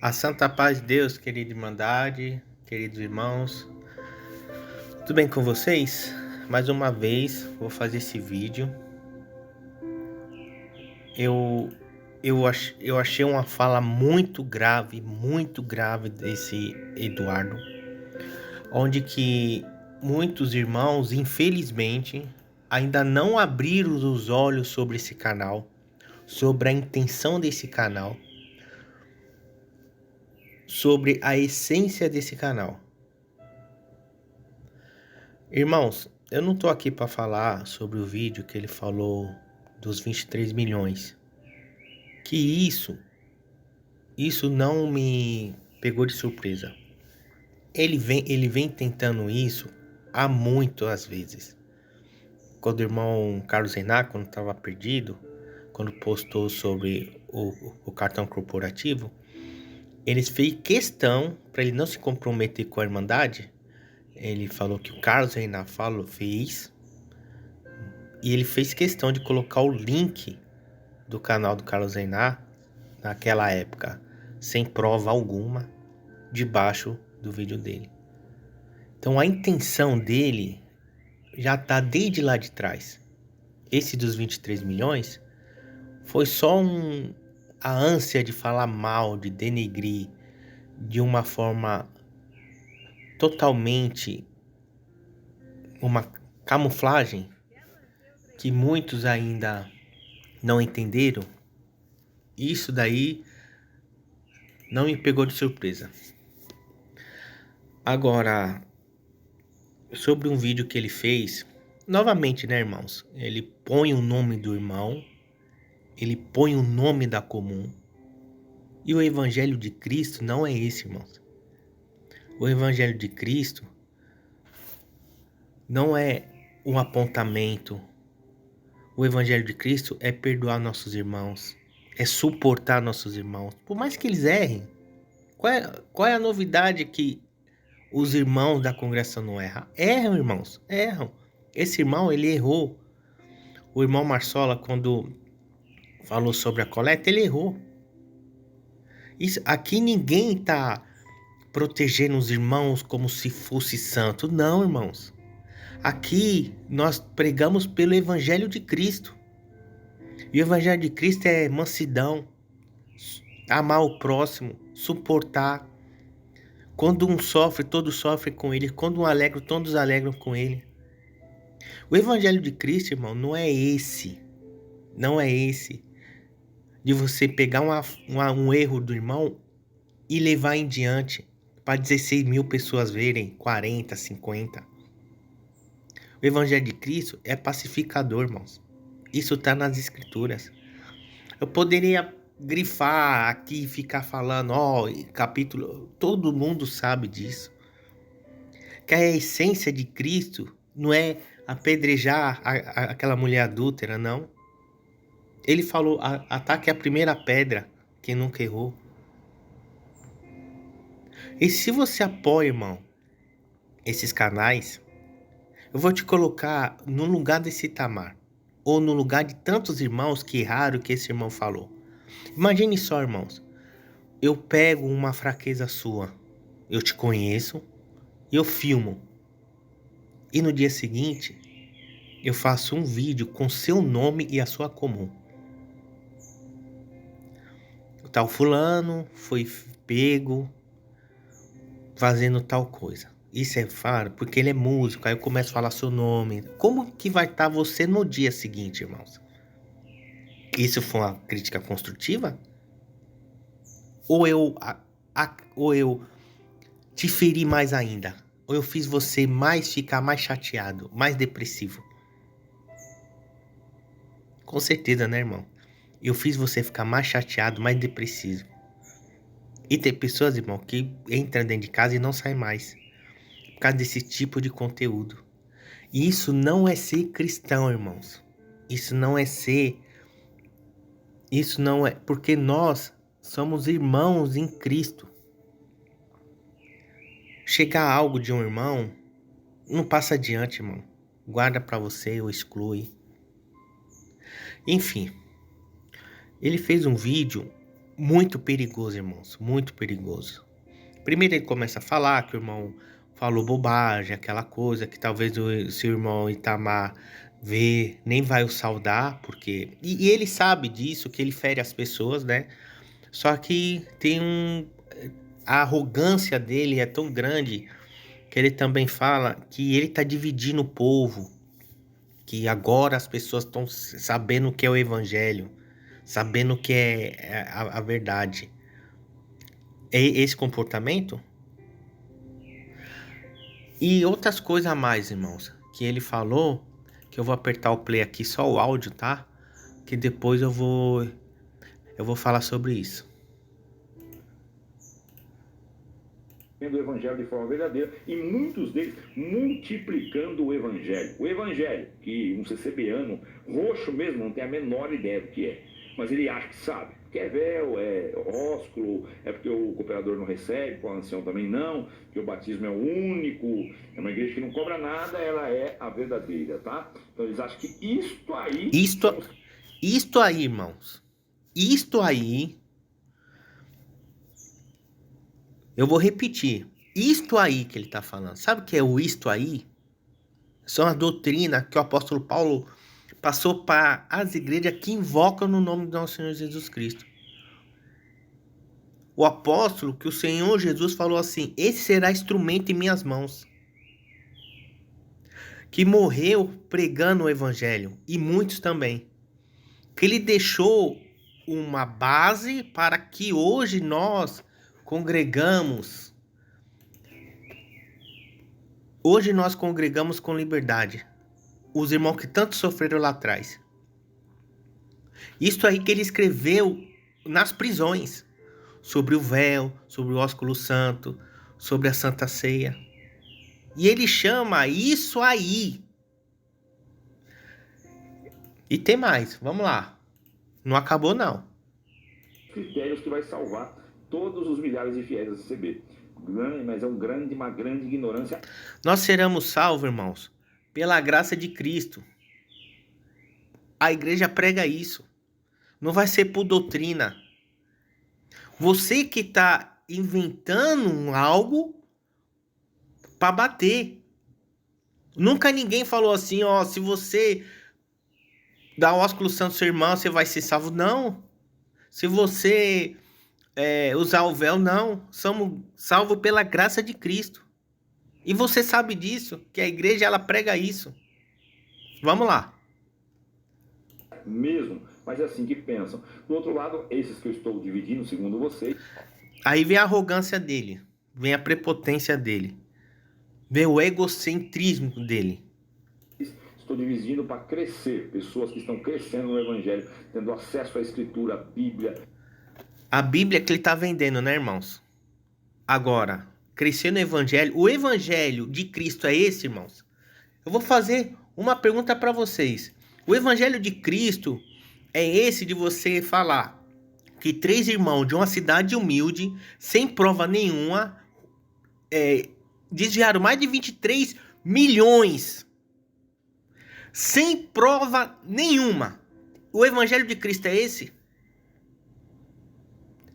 A santa paz de Deus, querida Irmandade, queridos irmãos, tudo bem com vocês? Mais uma vez vou fazer esse vídeo. Eu achei uma fala muito grave desse Eduardo, onde que muitos irmãos, infelizmente, ainda não abriram os olhos sobre esse canal, sobre a intenção desse canal, sobre a essência desse canal. Irmãos, eu não tô aqui para falar sobre o vídeo que ele falou dos 23 milhões. Que isso não me pegou de surpresa. Ele vem tentando isso há muitas vezes. Quando o irmão Carlos Renato, quando estava perdido, quando postou sobre o cartão corporativo, eles fez questão, para ele não se comprometer com a Irmandade, ele falou que o Carlos Renato fez, e ele fez questão de colocar o link do canal do Carlos Renato, naquela época, sem prova alguma, debaixo do vídeo dele. Então a intenção dele já tá desde lá de trás. Esse dos 23 milhões foi só a ânsia de falar mal, de denegrir, de uma forma totalmente uma camuflagem que muitos ainda não entenderam. Isso daí não me pegou de surpresa. Agora, sobre um vídeo que ele fez, novamente, né, irmãos? Ele põe o nome do irmão, ele põe o nome da comum. E o Evangelho de Cristo não é esse, irmãos. O Evangelho de Cristo não é um apontamento. O Evangelho de Cristo é perdoar nossos irmãos, é suportar nossos irmãos, por mais que eles errem. Qual é a novidade que os irmãos da congregação não erram? Erram, irmãos, erram. Esse irmão, ele errou. O irmão Marsola, quando falou sobre a coleta, ele errou. Aqui ninguém está protegendo os irmãos como se fosse santo. Não, irmãos. Aqui nós pregamos pelo Evangelho de Cristo. E o Evangelho de Cristo é mansidão, amar o próximo, suportar. Quando um sofre, todos sofrem com ele. Quando um alegra, todos alegram com ele. O Evangelho de Cristo, irmão, não é esse. Não é esse. De você pegar um erro do irmão e levar em diante para 16 mil pessoas verem, 40, 50. O Evangelho de Cristo é pacificador, irmãos. Isso está nas Escrituras. Eu poderia grifar aqui e ficar falando, capítulo, todo mundo sabe disso. Que a essência de Cristo não é apedrejar aquela mulher adúltera, não. Ele falou, ataque a primeira pedra, quem nunca errou. E se você apoia, irmão, esses canais, eu vou te colocar no lugar desse Itamar, ou no lugar de tantos irmãos que erraram o que esse irmão falou. Imagine só, irmãos, eu pego uma fraqueza sua, eu te conheço, e eu filmo. E no dia seguinte, eu faço um vídeo com seu nome e a sua comum. O tal fulano foi pego fazendo tal coisa. Isso é faro porque ele é músico, aí eu começo a falar seu nome. Como que vai estar você no dia seguinte, irmãos? Isso foi uma crítica construtiva? Ou eu te feri mais ainda? Ou eu fiz você ficar mais chateado, mais depressivo? Com certeza, né, irmão? Eu fiz você ficar mais chateado, mais depressivo. E tem pessoas, irmão, que entram dentro de casa e não saem mais. Por causa desse tipo de conteúdo. E isso não é ser cristão, irmãos. Isso não é. Porque nós somos irmãos em Cristo. Chegar algo de um irmão, não passa adiante, irmão. Guarda pra você ou exclui. Enfim. Ele fez um vídeo muito perigoso, irmãos, muito perigoso. Primeiro ele começa a falar que o irmão falou bobagem, aquela coisa que talvez o seu irmão Itamar vê, nem vai o saudar, porque... E ele sabe disso, que ele fere as pessoas, né? Só que tem um... A arrogância dele é tão grande que ele também fala que ele tá dividindo o povo, que agora as pessoas estão sabendo o que é o evangelho, sabendo o que é a verdade. É esse comportamento? E outras coisas a mais, irmãos, que ele falou, que eu vou apertar o play aqui, só o áudio, tá? Que depois eu vou falar sobre isso. Do evangelho de forma verdadeira, e muitos deles multiplicando o evangelho. O evangelho, que um CCBano roxo mesmo não tem a menor ideia do que é, mas ele acha que sabe, que é véu, é ósculo, é porque o cooperador não recebe, o ancião também não, que o batismo é o único, é uma igreja que não cobra nada, ela é a verdadeira, tá? Então eles acham que isto aí, irmãos, isto aí, eu vou repetir, isto aí que ele tá falando, sabe o que é o isto aí? São as doutrinas que o apóstolo Paulo passou para as igrejas que invocam no nome do nosso Senhor Jesus Cristo. O apóstolo que o Senhor Jesus falou assim: esse será instrumento em minhas mãos. Que morreu pregando o evangelho, e muitos também. Que ele deixou uma base para que hoje nós congregamos. Hoje nós congregamos com liberdade. Os irmãos que tanto sofreram lá atrás. Isso aí que ele escreveu nas prisões. Sobre o véu, sobre o ósculo santo, sobre a Santa Ceia. E ele chama isso aí. E tem mais, vamos lá. Não acabou não. Critérios que vai salvar todos os milhares de fiéis da CCB. Mas é uma grande ignorância. Nós seremos salvos, irmãos, pela graça de Cristo. A igreja prega isso. Não vai ser por doutrina. Você que está inventando algo para bater. Nunca ninguém falou assim, ó, se você dá o ósculo santo ao seu irmão, você vai ser salvo. Não. Se você usar o véu, não. Somos salvos pela graça de Cristo. E você sabe disso, que a igreja ela prega isso. Vamos lá. Mesmo, mas é assim que pensam. Do outro lado, esses que eu estou dividindo, segundo vocês... Aí vem a arrogância dele, vem a prepotência dele, vem o egocentrismo dele. Estou dividindo para crescer, pessoas que estão crescendo no evangelho, tendo acesso à escritura, à Bíblia. A Bíblia que ele está vendendo, né, irmãos? Agora, crescer no evangelho, o evangelho de Cristo é esse, irmãos? Eu vou fazer uma pergunta para vocês. O evangelho de Cristo é esse de você falar que 3 irmãos de uma cidade humilde, sem prova nenhuma, desviaram mais de 23 milhões. Sem prova nenhuma. O evangelho de Cristo é esse?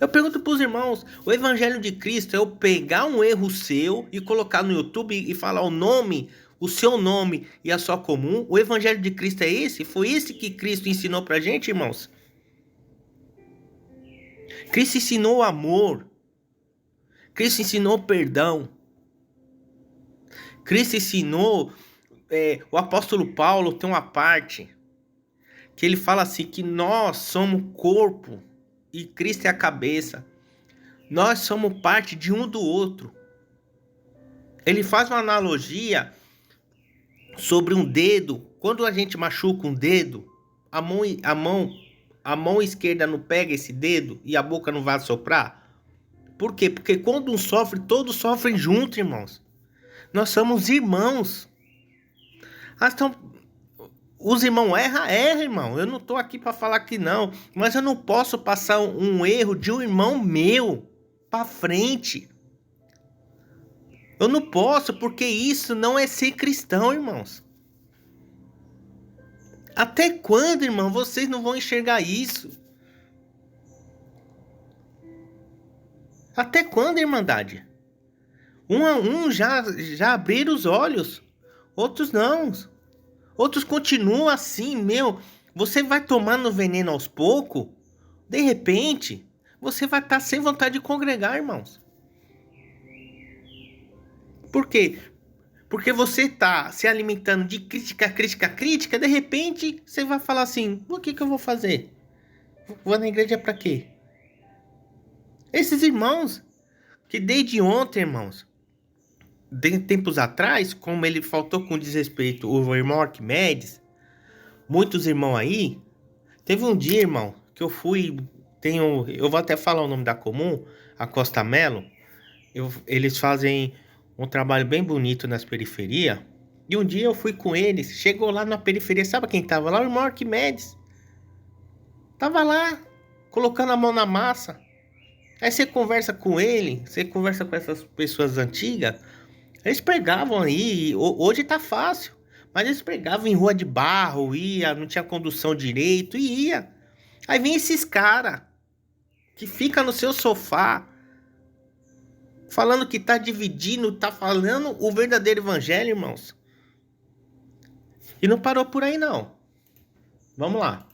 Eu pergunto para os irmãos, o evangelho de Cristo é eu pegar um erro seu e colocar no YouTube e falar o seu nome e a sua comum? O evangelho de Cristo é esse? Foi esse que Cristo ensinou pra gente, irmãos? Cristo ensinou o amor. Cristo ensinou o perdão. Cristo ensinou... o apóstolo Paulo tem uma parte que ele fala assim, que nós somos corpo e Cristo é a cabeça. Nós somos parte de um do outro. Ele faz uma analogia sobre um dedo. Quando a gente machuca um dedo, a mão esquerda não pega esse dedo e a boca não vai soprar. Por quê? Porque quando um sofre, todos sofrem junto, irmãos. Nós somos irmãos. Então, os irmãos erram, irmão. Eu não tô aqui para falar que não. Mas eu não posso passar um erro de um irmão meu para frente. Eu não posso, porque isso não é ser cristão, irmãos. Até quando, irmão, vocês não vão enxergar isso? Até quando, Irmandade? Um a um já abriram os olhos, outros não. Outros continuam assim, meu. Você vai tomando veneno aos poucos, de repente, você vai estar sem vontade de congregar, irmãos. Por quê? Porque você tá se alimentando de crítica, crítica, crítica, de repente você vai falar assim: o que eu vou fazer? Vou na igreja pra quê? Esses irmãos, que desde ontem, irmãos, de tempos atrás, como ele faltou com desrespeito o irmão Arquimedes, muitos irmãos aí, teve um dia, irmão, que eu fui, eu vou até falar o nome da comum, a Costa Melo, eles fazem um trabalho bem bonito nas periferias, e um dia eu fui com eles, chegou lá na periferia, sabe quem tava lá? O irmão Arquimedes. Tava lá, colocando a mão na massa. Aí você conversa com ele, você conversa com essas pessoas antigas, eles pregavam aí, hoje tá fácil, mas eles pregavam em rua de barro, não tinha condução direito, e ia. Aí vem esses caras que fica no seu sofá, falando que tá dividindo, tá falando o verdadeiro evangelho, irmãos. E não parou por aí, não. Vamos lá.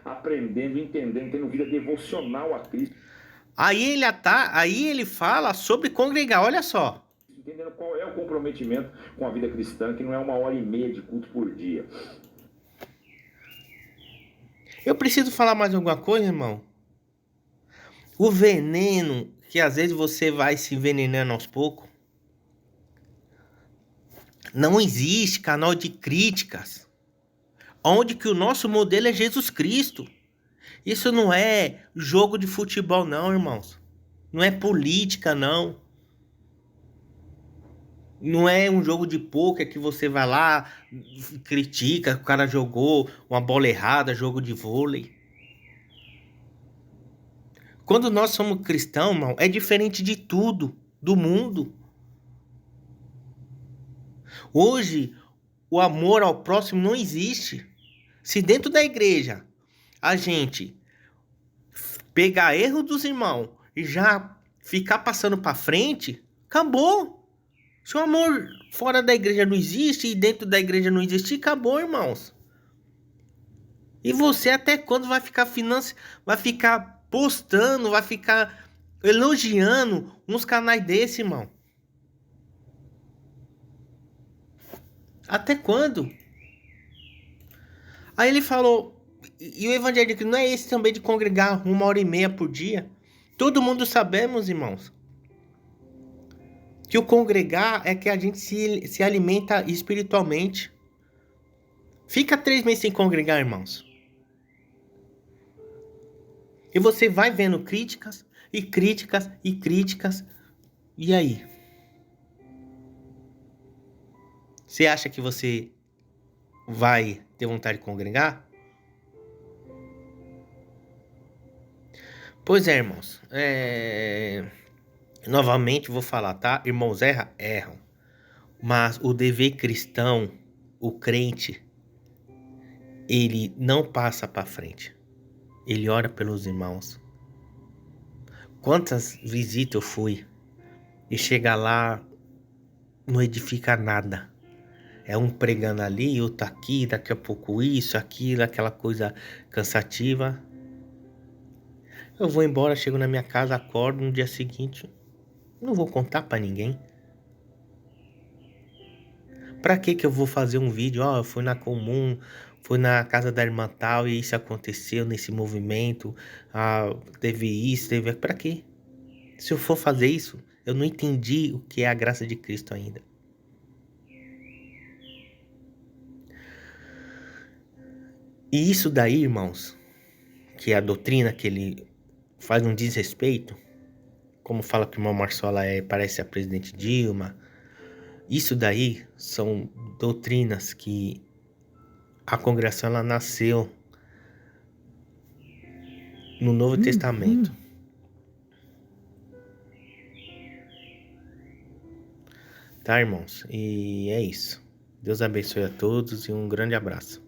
Aprendendo, entendendo, tendo vida devocional a Cristo. Aí ele fala sobre congregar, olha só. Entendendo qual é o comprometimento com a vida cristã, que não é 1h30 de culto por dia. Eu preciso falar mais alguma coisa, irmão? O veneno, que às vezes você vai se envenenando aos poucos. Não existe canal de críticas onde que o nosso modelo é Jesus Cristo. Isso não é jogo de futebol, não, irmãos. Não é política, não. Não é um jogo de pôquer que você vai lá, critica, o cara jogou uma bola errada, jogo de vôlei. Quando nós somos cristãos, irmão, é diferente de tudo, do mundo. Hoje, o amor ao próximo não existe. Se dentro da igreja a gente pegar erro dos irmãos e já ficar passando para frente, acabou. Se o amor fora da igreja não existe e dentro da igreja não existe, acabou, irmãos. E você até quando vai ficar vai ficar postando, vai ficar elogiando uns canais desse, irmão? Até quando? Aí ele falou, e o evangelho não é esse também de congregar 1h30 por dia? Todo mundo sabemos, irmãos, que o congregar é que a gente se alimenta espiritualmente. Fica 3 meses sem congregar, irmãos. E você vai vendo críticas, e críticas, e críticas. E aí? Você acha que você vai ter vontade de congregar? Pois é, irmãos. Novamente vou falar, tá? Irmãos erram. Mas o dever cristão, o crente, ele não passa para frente. Ele ora pelos irmãos. Quantas visitas eu fui e chega lá, não edifica nada. É um pregando ali, outro aqui, daqui a pouco isso, aquilo, aquela coisa cansativa. Eu vou embora, chego na minha casa, acordo no dia seguinte, não vou contar para ninguém. Pra que eu vou fazer um vídeo? Eu fui na comum, fui na casa da irmã tal e isso aconteceu nesse movimento. Teve isso, teve... Pra quê? Se eu for fazer isso, eu não entendi o que é a graça de Cristo ainda. E isso daí, irmãos, que é a doutrina que ele faz um desrespeito, como fala que o irmão Marçola parece a presidente Dilma. Isso daí são doutrinas que a congregação ela nasceu no Novo Testamento. Tá, irmãos? E é isso. Deus abençoe a todos e um grande abraço.